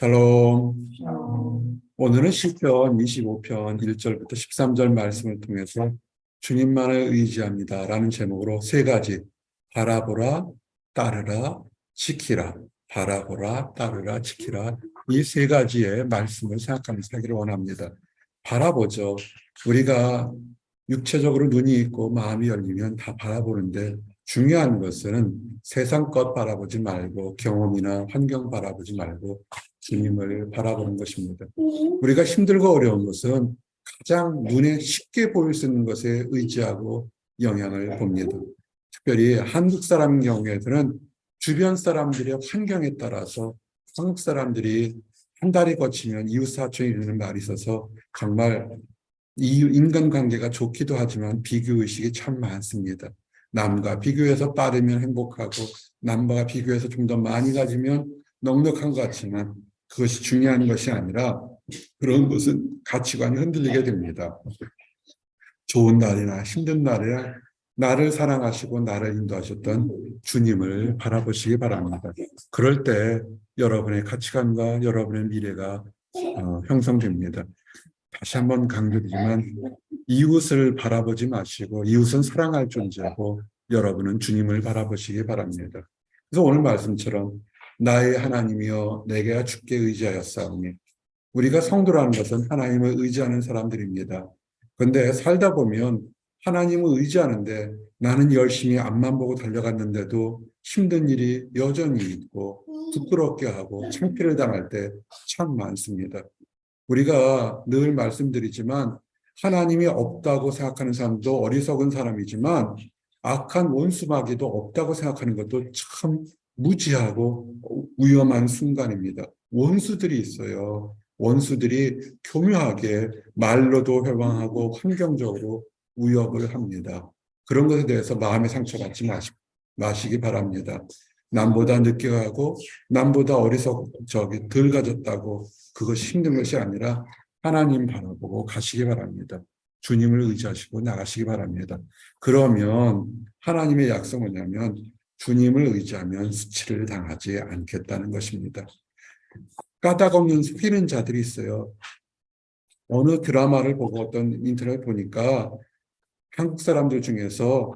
샬롬. 어, 오늘은 시편 25편 1절부터 13절 말씀을 통해서 주님만을 의지합니다 라는 제목으로 세 가지, 바라보라, 따르라, 지키라, 바라보라, 따르라, 지키라, 이 세 가지의 말씀을 생각하면서 하기를 원합니다. 바라보죠. 우리가 육체적으로 눈이 있고 마음이 열리면 다 바라보는데, 중요한 것은 세상 것 바라보지 말고 경험이나 환경 바라보지 말고 주님을 바라보는 것입니다. 우리가 힘들고 어려운 것은 가장 눈에 쉽게 보일 수 있는 것에 의지하고 영향을 봅니다. 특별히 한국 사람 경우에는 주변 사람들의 환경에 따라서 한국 사람들이 한 달이 거치면 이웃사촌이 이르는 말이 있어서 정말 이 인간관계가 좋기도 하지만 비교의식이 참 많습니다. 남과 비교해서 빠르면 행복하고 남과 비교해서 좀 더 많이 가지면 넉넉한 것 같지만 그것이 중요한 것이 아니라 그런 것은 가치관이 흔들리게 됩니다. 좋은 날이나 힘든 날이나 나를 사랑하시고 나를 인도하셨던 주님을 바라보시기 바랍니다. 그럴 때 여러분의 가치관과 여러분의 미래가 형성됩니다. 다시 한번 강조드리지만 이웃을 바라보지 마시고 이웃은 사랑할 존재고 여러분은 주님을 바라보시기 바랍니다. 그래서 오늘 말씀처럼 나의 하나님이여 내가 주께 의지하였사오니, 우리가 성도라는 것은 하나님을 의지하는 사람들입니다. 그런데 살다 보면 하나님을 의지하는데 나는 열심히 앞만 보고 달려갔는데도 힘든 일이 여전히 있고 부끄럽게 하고 창피를 당할 때 참 많습니다. 우리가 늘 말씀드리지만 하나님이 없다고 생각하는 사람도 어리석은 사람이지만 악한 원수마귀도 없다고 생각하는 것도 참 무지하고 위험한 순간입니다. 원수들이 있어요. 원수들이 교묘하게 말로도 회방하고 환경적으로 위협을 합니다. 그런 것에 대해서 마음의 상처받지 마시기 바랍니다. 남보다 늦게 가고 남보다 덜 가졌다고 그것이 힘든 것이 아니라 하나님 바라보고 가시기 바랍니다. 주님을 의지하시고 나가시기 바랍니다. 그러면 하나님의 약속은 뭐냐면 주님을 의지하면 수치를 당하지 않겠다는 것입니다. 까닭 없는 속이는 자들이 있어요. 어느 드라마를 보고 어떤 인터넷 보니까 한국 사람들 중에서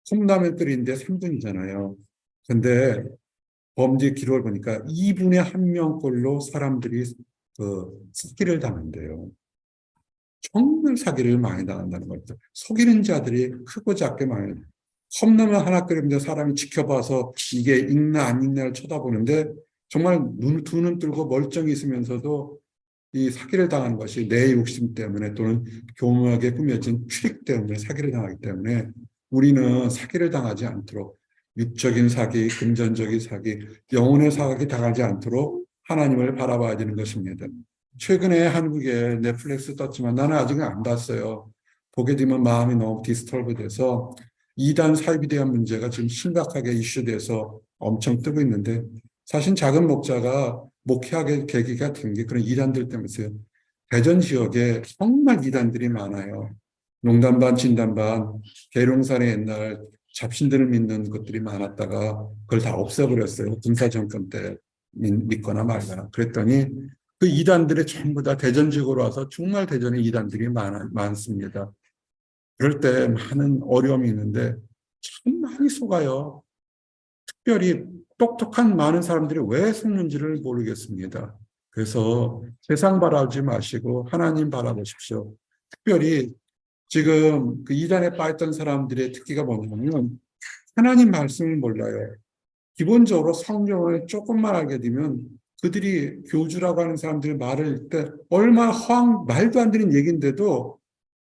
컵라면 끓이는데 3분이잖아요. 근데 범죄 기록을 보니까 2분의 1명꼴로 사람들이 사기를 당한대요. 정말 사기를 많이 당한다는 거죠. 속이는 자들이 크고 작게 많이. 컵라면 하나 끓이는데 사람이 지켜봐서 이게 익나 안 익나를 쳐다보는데 정말 두 눈 뜨고 멀쩡히 있으면서도 이 사기를 당하는 것이 내 욕심 때문에 또는 교묘하게 꾸며진 트릭 때문에 사기를 당하기 때문에 우리는 사기를 당하지 않도록 육적인 사기, 금전적인 사기, 영혼의 사기 당하지 않도록 하나님을 바라봐야 되는 것입니다. 최근에 한국에 넷플릭스 떴지만 나는 아직은 안 봤어요. 보게 되면 마음이 너무 디스터브 돼서 이단 사입에 대한 문제가 지금 심각하게 이슈돼서 엄청 뜨고 있는데, 사실 작은 목자가 목회하게 계기가 된 게 그런 이단들 때문이에요. 대전 지역에 정말 이단들이 많아요. 농담 반 진담 반 계룡산의 옛날 잡신들을 믿는 것들이 많았다가 그걸 다 없애버렸어요. 군사정권 때 믿거나 말거나. 그랬더니 그 이단들이 전부 다 대전 지역으로 와서 정말 대전에 이단들이 많습니다. 그럴 때 많은 어려움이 있는데 참 많이 속아요. 특별히 똑똑한 많은 사람들이 왜 속는지를 모르겠습니다. 그래서 세상 바라보지 마시고 하나님 바라보십시오. 특별히 지금 그 이단에 빠졌던 사람들의 특기가 뭐냐면 하나님 말씀을 몰라요. 기본적으로 성경을 조금만 알게 되면 그들이 교주라고 하는 사람들의 말을 때 얼마나 말도 안 되는 얘기인데도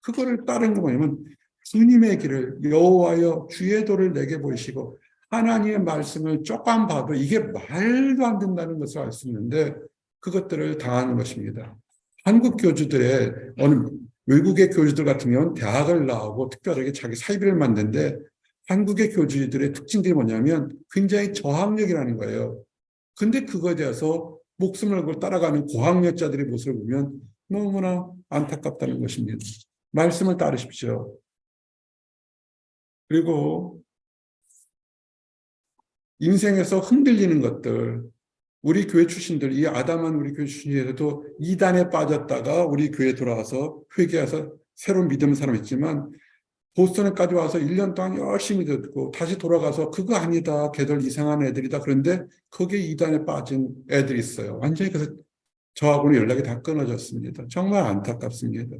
그거를 따른 게 뭐냐면 주님의 길을 여호와여 주의 도를 내게 보이시고, 하나님의 말씀을 조금 봐도 이게 말도 안 된다는 것을 알 수 있는데 그것들을 당하는 것입니다. 한국 교주들의 어느 외국의 교주들 같은 경우는 대학을 나오고 특별하게 자기 사이비를 만드는데 한국의 교주들의 특징들이 뭐냐면 굉장히 저학력이라는 거예요. 근데 그거에 대해서 목숨을 걸고 따라가는 고학력자들의 모습을 보면 너무나 안타깝다는 것입니다. 말씀을 따르십시오. 그리고 인생에서 흔들리는 것들, 우리 교회 출신들, 이 아담한 우리 교회 출신에서도 이단에 빠졌다가 우리 교회에 돌아와서 회개해서 새로운 믿음의 사람이 있지만 보스턴에까지 와서 1년 동안 열심히 듣고 다시 돌아가서 그거 아니다. 걔들 이상한 애들이다. 그런데 거기에 이단에 빠진 애들이 있어요. 완전히 그래서 저하고는 연락이 다 끊어졌습니다. 정말 안타깝습니다.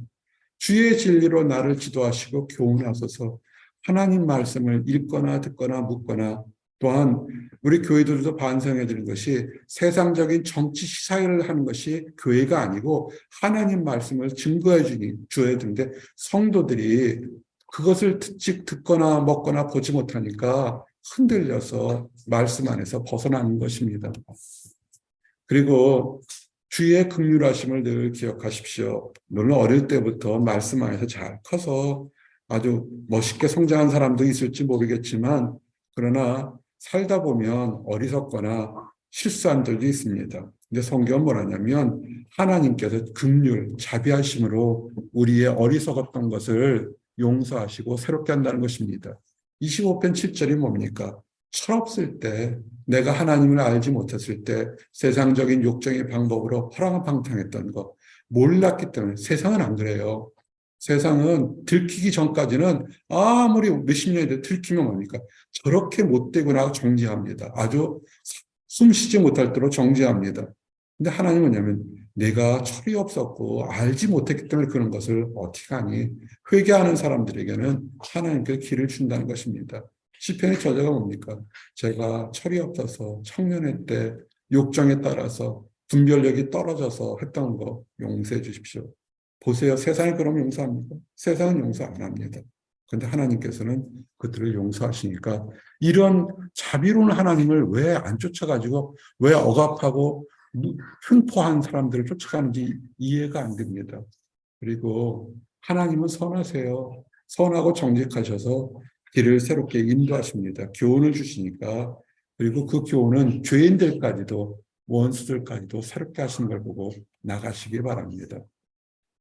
주의 진리로 나를 지도하시고 교훈하소서. 하나님 말씀을 읽거나 듣거나 묻거나 또한 우리 교회들도 반성해야 되는 것이 세상적인 정치 시사회를 하는 것이 교회가 아니고 하나님 말씀을 증거해 줘야 되는데 성도들이 그것을 듣거나 먹거나 보지 못하니까 흔들려서 말씀 안에서 벗어나는 것입니다. 그리고 주의 긍휼하심을 늘 기억하십시오. 물론 어릴 때부터 말씀 안에서 잘 커서 아주 멋있게 성장한 사람도 있을지 모르겠지만 그러나 살다 보면 어리석거나 실수한 들도 있습니다. 근데 성경은 뭐라냐면 하나님께서 긍휼, 자비하심으로 우리의 어리석었던 것을 용서하시고 새롭게 한다는 것입니다. 25편 7절이 뭡니까? 철없을 때 내가 하나님을 알지 못했을 때 세상적인 욕정의 방법으로 허랑방탕했던 거 몰랐기 때문에 세상은 안 그래요. 세상은 들키기 전까지는 아무리 몇십 년이 돼도 들키면 뭡니까? 저렇게 못되구나 정죄합니다. 아주 숨쉬지 못할 대로 정죄합니다. 근데 하나님은 뭐냐면 내가 철이 없었고 알지 못했기 때문에 그런 것을 어떻게 하니? 회개하는 사람들에게는 하나님께서 길을 준다는 것입니다. 시편의 저자가 뭡니까? 제가 철이 없어서 청년의 때 욕정에 따라서 분별력이 떨어져서 했던 거 용서해 주십시오. 보세요. 세상이 그럼 용서합니까? 세상은 용서 안 합니다. 그런데 하나님께서는 그들을 용서하시니까 이런 자비로운 하나님을 왜 안 쫓아가지고 왜 억압하고 횡포한 사람들을 쫓아가는지 이해가 안 됩니다. 그리고 하나님은 선하세요. 선하고 정직하셔서 길을 새롭게 인도하십니다. 교훈을 주시니까 그리고 그 교훈은 죄인들까지도 원수들까지도 새롭게 하시는 걸 보고 나가시기 바랍니다.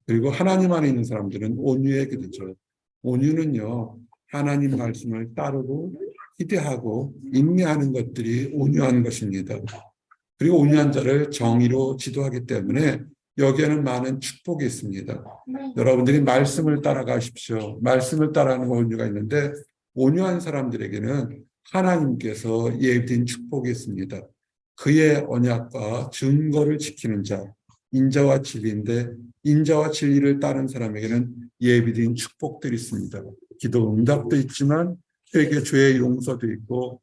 그리고 하나님 안에 있는 사람들은 온유의 기도죠. 온유는요, 하나님 말씀을 따르고 기대하고 인내하는 것들이 온유한 것입니다. 그리고 온유한 자를 정의로 지도하기 때문에 여기에는 많은 축복이 있습니다. 여러분들이 말씀을 따라가십시오. 말씀을 따라가는 온유가 있는데 온유한 사람들에게는 하나님께서 예비된 축복이 있습니다. 그의 언약과 증거를 지키는 자, 인자와 진리인데 인자와 진리를 따른 사람에게는 예비된 축복들이 있습니다. 기도 응답도 있지만 회개 죄의 용서도 있고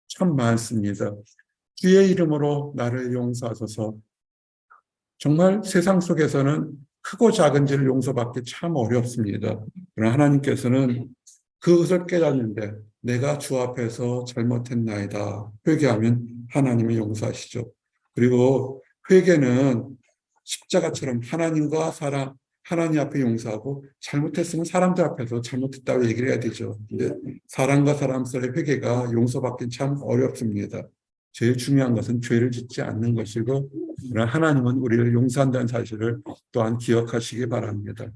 참 많습니다. 주의 이름으로 나를 용서하소서. 정말 세상 속에서는 크고 작은 죄를 용서받기 참 어렵습니다. 그러나 하나님께서는 그것을 깨닫는데 내가 주 앞에서 잘못했나이다. 회개하면 하나님이 용서하시죠. 그리고 회개는 십자가처럼 하나님과 사람, 하나님 앞에 용서하고 잘못했으면 사람들 앞에서 잘못했다고 얘기를 해야 되죠. 근데 사람과 사람 사이의 회개가 용서받기 참 어렵습니다. 제일 중요한 것은 죄를 짓지 않는 것이고 하나님은 우리를 용서한다는 사실을 또한 기억하시기 바랍니다.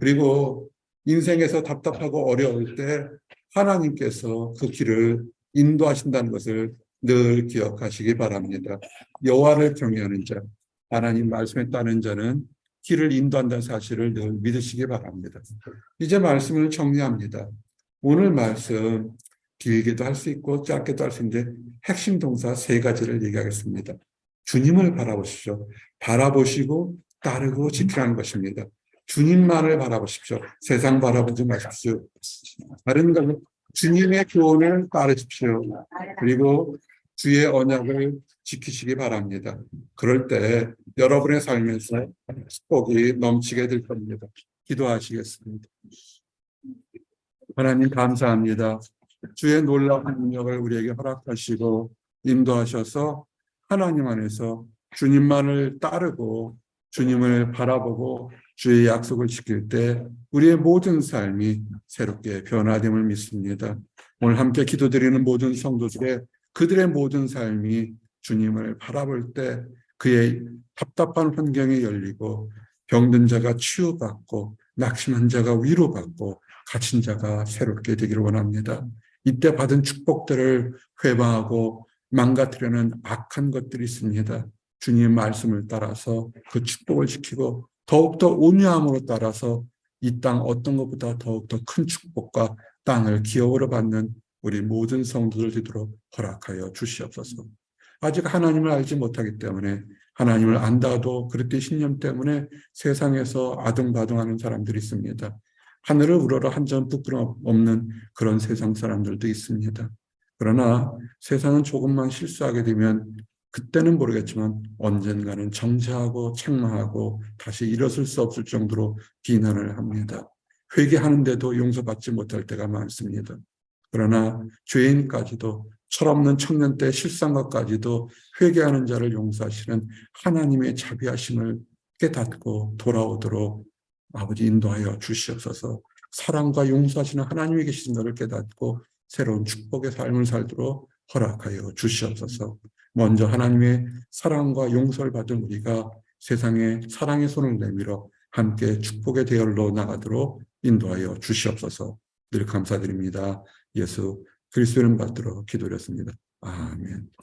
그리고 인생에서 답답하고 어려울 때 하나님께서 그 길을 인도하신다는 것을 늘 기억하시기 바랍니다. 여호와를 경외하는 자, 하나님 말씀에 따르는 자는 길을 인도한다는 사실을 늘 믿으시기 바랍니다. 이제 말씀을 정리합니다. 오늘 말씀 길게도 할 수 있고 짧게도 할 수 있는데 핵심 동사 3가지를 얘기하겠습니다. 주님을 바라보십시오. 바라보시고 따르고 지키라는 것입니다. 주님만을 바라보십시오. 세상 바라보지 마십시오. 다른 것은 주님의 교훈을 따르십시오. 그리고 주의 언약을 지키시기 바랍니다. 그럴 때 여러분의 삶에서 축복이 넘치게 될 겁니다. 기도하시겠습니다. 하나님 감사합니다. 주의 놀라운 능력을 우리에게 허락하시고 인도하셔서 하나님 안에서 주님만을 따르고 주님을 바라보고 주의 약속을 지킬 때 우리의 모든 삶이 새롭게 변화됨을 믿습니다. 오늘 함께 기도드리는 모든 성도들의 그들의 모든 삶이 주님을 바라볼 때 그의 답답한 환경이 열리고 병든 자가 치유받고 낙심한 자가 위로받고 갇힌 자가 새롭게 되기를 원합니다. 이때 받은 축복들을 회방하고 망가뜨려는 악한 것들이 있습니다. 주님의 말씀을 따라서 그 축복을 지키고 더욱더 온유함으로 따라서 이 땅 어떤 것보다 더욱더 큰 축복과 땅을 기업으로 받는 우리 모든 성도들 되도록 허락하여 주시옵소서. 아직 하나님을 알지 못하기 때문에 하나님을 안다도 그릇된 신념 때문에 세상에서 아등바등하는 사람들이 있습니다. 하늘을 우러러 한 점 부끄럼 없는 그런 세상 사람들도 있습니다. 그러나 세상은 조금만 실수하게 되면 그때는 모르겠지만 언젠가는 정죄하고 책망하고 다시 일어설 수 없을 정도로 비난을 합니다. 회개하는데도 용서받지 못할 때가 많습니다. 그러나 죄인까지도 철없는 청년 때 실수한 것까지도 회개하는 자를 용서하시는 하나님의 자비하심을 깨닫고 돌아오도록 아버지 인도하여 주시옵소서. 사랑과 용서하시는 하나님이 계신 것을 깨닫고 새로운 축복의 삶을 살도록 허락하여 주시옵소서. 먼저 하나님의 사랑과 용서를 받은 우리가 세상에 사랑의 손을 내밀어 함께 축복의 대열로 나가도록 인도하여 주시옵소서. 늘 감사드립니다. 예수 그리스도를 받들어 기도드렸습니다. 아멘.